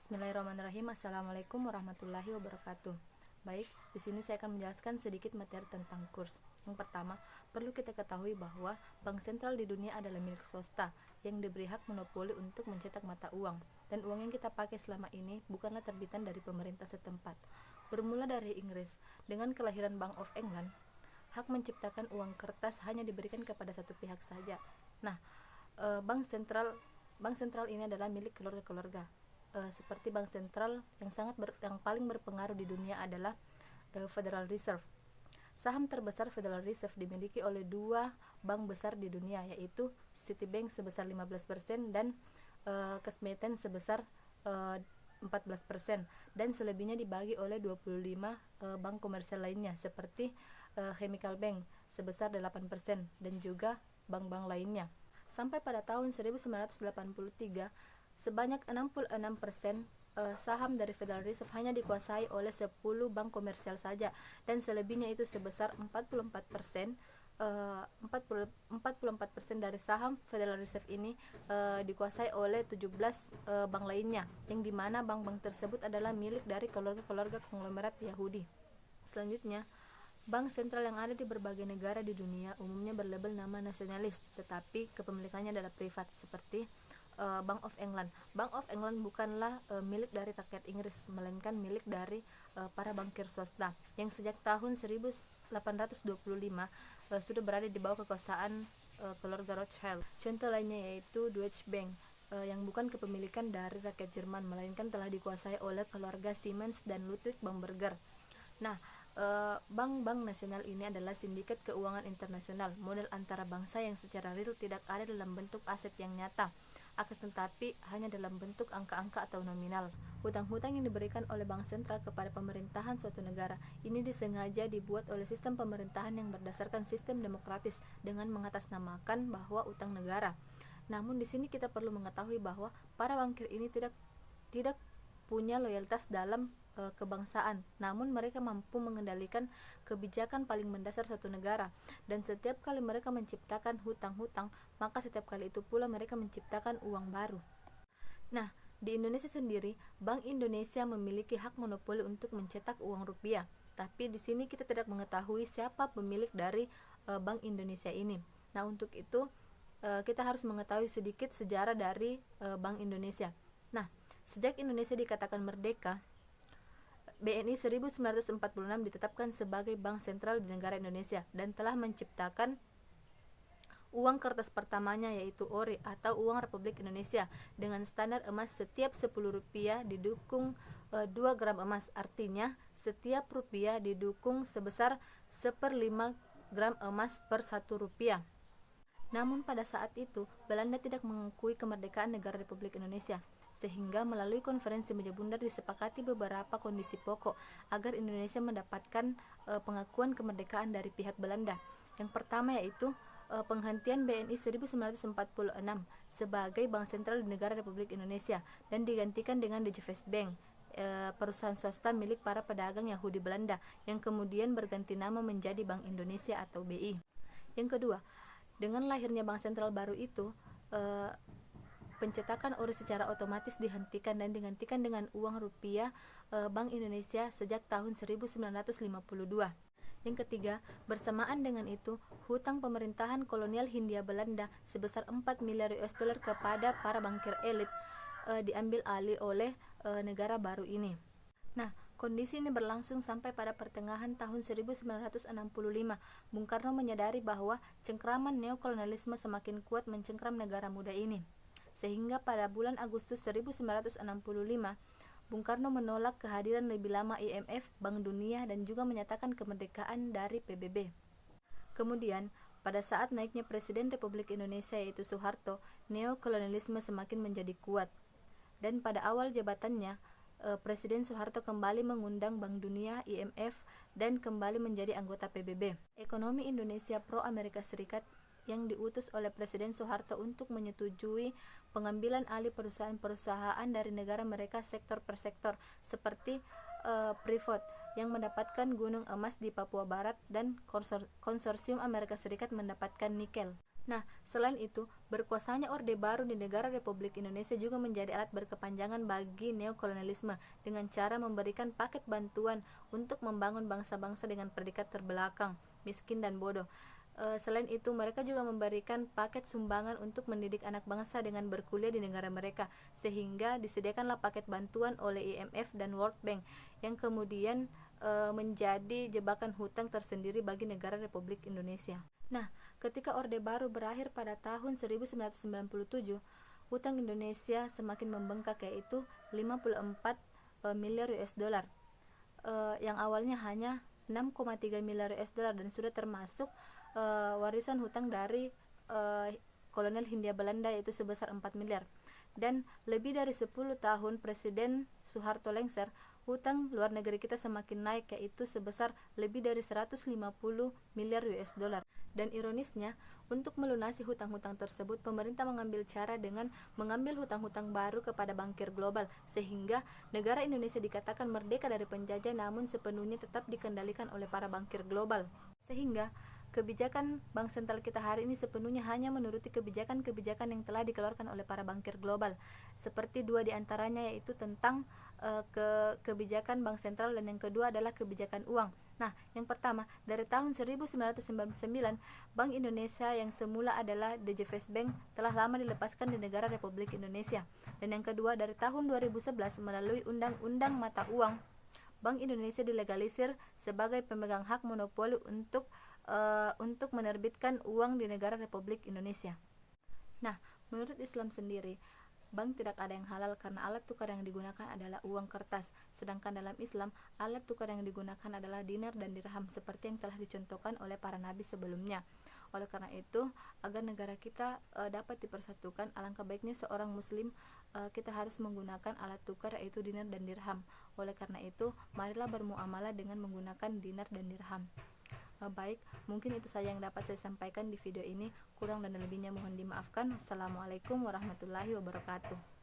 Bismillahirrahmanirrahim. Assalamualaikum warahmatullahi wabarakatuh. Baik, di sini saya akan menjelaskan sedikit materi tentang kurs. Yang pertama, perlu kita ketahui bahwa bank sentral di dunia adalah milik swasta yang diberi hak monopoli untuk mencetak mata uang, dan uang yang kita pakai selama ini bukanlah terbitan dari pemerintah setempat. Bermula dari Inggris, dengan kelahiran Bank of England, hak menciptakan uang kertas hanya diberikan kepada satu pihak saja. Nah, bank sentral ini adalah milik keluarga-keluarga. Seperti bank sentral yang paling berpengaruh di dunia adalah Federal Reserve. Saham terbesar Federal Reserve dimiliki oleh dua bank besar di dunia, yaitu Citibank sebesar 15% dan Kesmeten sebesar 14%, dan selebihnya dibagi oleh 25 bank komersial lainnya seperti Chemical Bank sebesar 8% dan juga bank-bank lainnya. Sampai pada tahun 1983, sebanyak 66% saham dari Federal Reserve hanya dikuasai oleh 10 bank komersial saja, dan selebihnya itu sebesar 44% dari saham Federal Reserve ini dikuasai oleh 17 bank lainnya, yang dimana bank-bank tersebut adalah milik dari keluarga-keluarga konglomerat Yahudi. Selanjutnya, bank sentral yang ada di berbagai negara di dunia umumnya berlabel nama nasionalis, tetapi kepemilikannya adalah privat, seperti Bank of England. Bank of England bukanlah milik dari rakyat Inggris, melainkan milik dari para bankir swasta yang sejak tahun 1825 sudah berada di bawah kekuasaan keluarga Rothschild. Contoh lainnya yaitu Deutsche Bank yang bukan kepemilikan dari rakyat Jerman, melainkan telah dikuasai oleh keluarga Siemens dan Ludwig Bamberger. Nah, bank-bank nasional ini adalah sindikat keuangan internasional, model antara bangsa yang secara real tidak ada dalam bentuk aset yang nyata, akan tetapi hanya dalam bentuk angka-angka atau nominal. Hutang-hutang yang diberikan oleh bank sentral kepada pemerintahan suatu negara ini disengaja dibuat oleh sistem pemerintahan yang berdasarkan sistem demokratis dengan mengatasnamakan bahwa utang negara. Namun di sini kita perlu mengetahui bahwa para bankir ini tidak punya loyalitas dalam kebangsaan, namun mereka mampu mengendalikan kebijakan paling mendasar suatu negara, dan setiap kali mereka menciptakan hutang-hutang, maka setiap kali itu pula mereka menciptakan uang baru. Nah, di Indonesia sendiri, Bank Indonesia memiliki hak monopoli untuk mencetak uang rupiah, tapi di sini kita tidak mengetahui siapa pemilik dari Bank Indonesia ini. Nah, untuk itu kita harus mengetahui sedikit sejarah dari Bank Indonesia. Nah, sejak Indonesia dikatakan merdeka, BNI 1946 ditetapkan sebagai bank sentral di negara Indonesia dan telah menciptakan uang kertas pertamanya, yaitu ORI atau uang Republik Indonesia, dengan standar emas setiap 10 rupiah didukung 2 gram emas. Artinya setiap rupiah didukung sebesar 1/5 gram emas per 1 rupiah. Namun pada saat itu Belanda tidak mengakui kemerdekaan negara Republik Indonesia, sehingga melalui konferensi meja bundar disepakati beberapa kondisi pokok agar Indonesia mendapatkan pengakuan kemerdekaan dari pihak Belanda. Yang pertama yaitu penghentian BNI 1946 sebagai bank sentral di negara Republik Indonesia dan digantikan dengan Dijkvest Bank, perusahaan swasta milik para pedagang Yahudi Belanda yang kemudian berganti nama menjadi Bank Indonesia atau BI. Yang kedua, dengan lahirnya bank sentral baru itu, pencetakan ORI secara otomatis dihentikan dan digantikan dengan uang rupiah Bank Indonesia sejak tahun 1952. Yang ketiga, bersamaan dengan itu, hutang pemerintahan kolonial Hindia Belanda sebesar 4 miliar US dollar kepada para bankir elit diambil alih oleh negara baru ini. Nah, kondisi ini berlangsung sampai pada pertengahan tahun 1965. Bung Karno menyadari bahwa cengkraman neokolonialisme semakin kuat mencengkram negara muda ini. Sehingga pada bulan Agustus 1965, Bung Karno menolak kehadiran lebih lama IMF, Bank Dunia, dan juga menyatakan kemerdekaan dari PBB. Kemudian, pada saat naiknya Presiden Republik Indonesia yaitu Soeharto, neokolonialisme semakin menjadi kuat. Dan pada awal jabatannya, Presiden Soeharto kembali mengundang Bank Dunia, IMF, dan kembali menjadi anggota PBB. Ekonomi Indonesia pro Amerika Serikat yang diutus oleh Presiden Soeharto untuk menyetujui pengambilan alih perusahaan-perusahaan dari negara mereka sektor per sektor, seperti Freeport yang mendapatkan gunung emas di Papua Barat dan konsorsium Amerika Serikat mendapatkan nikel. Nah, selain itu, berkuasanya Orde Baru di negara Republik Indonesia juga menjadi alat berkepanjangan bagi neokolonialisme dengan cara memberikan paket bantuan untuk membangun bangsa-bangsa dengan predikat terbelakang, miskin dan bodoh. Selain itu, mereka juga memberikan paket sumbangan untuk mendidik anak bangsa dengan berkuliah di negara mereka, sehingga disediakanlah paket bantuan oleh IMF dan World Bank yang kemudian menjadi jebakan hutang tersendiri bagi negara Republik Indonesia. Nah, ketika Orde Baru berakhir pada tahun 1997, hutang Indonesia semakin membengkak, yaitu 54 miliar US dollar, yang awalnya hanya 6,3 miliar US dollar dan sudah termasuk warisan hutang dari kolonial Hindia Belanda, yaitu sebesar 4 miliar. Dan lebih dari 10 tahun Presiden Soeharto lengser, hutang luar negeri kita semakin naik, yaitu sebesar lebih dari 150 miliar US dollar. Dan ironisnya, untuk melunasi hutang-hutang tersebut, pemerintah mengambil cara dengan mengambil hutang-hutang baru kepada bankir global, sehingga negara Indonesia dikatakan merdeka dari penjajah namun sepenuhnya tetap dikendalikan oleh para bankir global. Sehingga kebijakan bank sentral kita hari ini sepenuhnya hanya menuruti kebijakan-kebijakan yang telah dikeluarkan oleh para bankir global, seperti dua diantaranya, yaitu tentang kebijakan bank sentral, dan yang kedua adalah kebijakan uang. Nah, yang pertama, dari tahun 1999, Bank Indonesia yang semula adalah DJVS Bank telah lama dilepaskan di negara Republik Indonesia. Dan yang kedua, dari tahun 2011 melalui Undang-Undang Mata Uang, Bank Indonesia dilegalisir sebagai pemegang hak monopoli untuk menerbitkan uang di negara Republik Indonesia. Nah, menurut Islam sendiri, bank tidak ada yang halal karena alat tukar yang digunakan adalah uang kertas. Sedangkan dalam Islam, alat tukar yang digunakan adalah dinar dan dirham, seperti yang telah dicontohkan oleh para nabi sebelumnya. Oleh karena itu, agar negara kita dapat dipersatukan, alangkah baiknya seorang muslim kita harus menggunakan alat tukar, yaitu dinar dan dirham. Oleh karena itu, marilah bermuamalah dengan menggunakan dinar dan dirham. Baik, mungkin itu saja yang dapat saya sampaikan di video ini. Kurang dan lebihnya mohon dimaafkan. Wassalamualaikum warahmatullahi wabarakatuh.